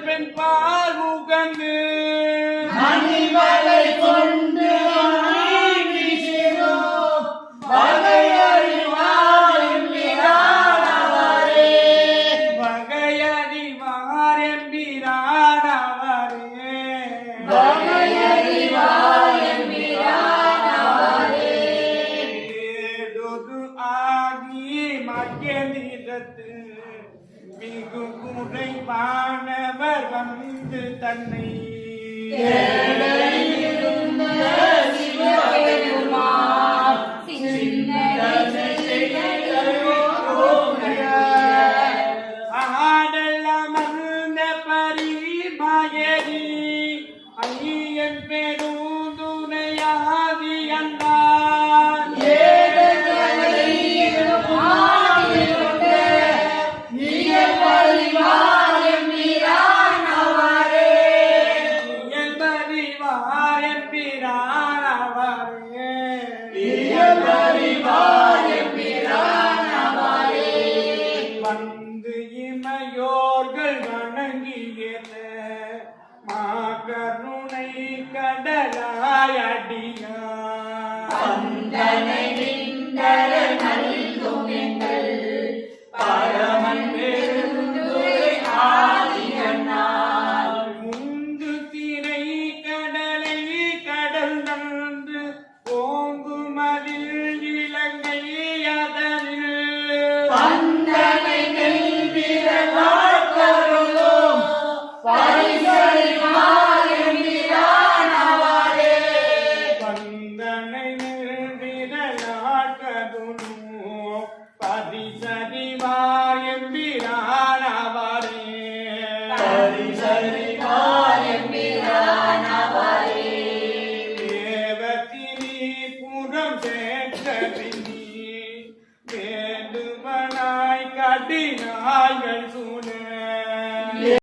பெண் பால் உகந்து மணிமலை கொண்டு மிகு குறை வானவர் வந்து தன்னை ஆடெல்லாம் அந்த பரிமாயரி ஐயன் பெருந்துணையாதி அண்ணான் வந்து இமையோர்கள் வணங்கியத மாகருணை கடலாயடியா முந்து திரை கடலை கடல் நன்று ஓங்குமதில் இலங்கை அதனில் பந்தனை நின்றிடலாட்டதுனோ பதிசரிவார் எம்பிரானவரே தேவத்தினி புறம் சேற்றதினி வேண்டுவனாய் கடினாய்கள்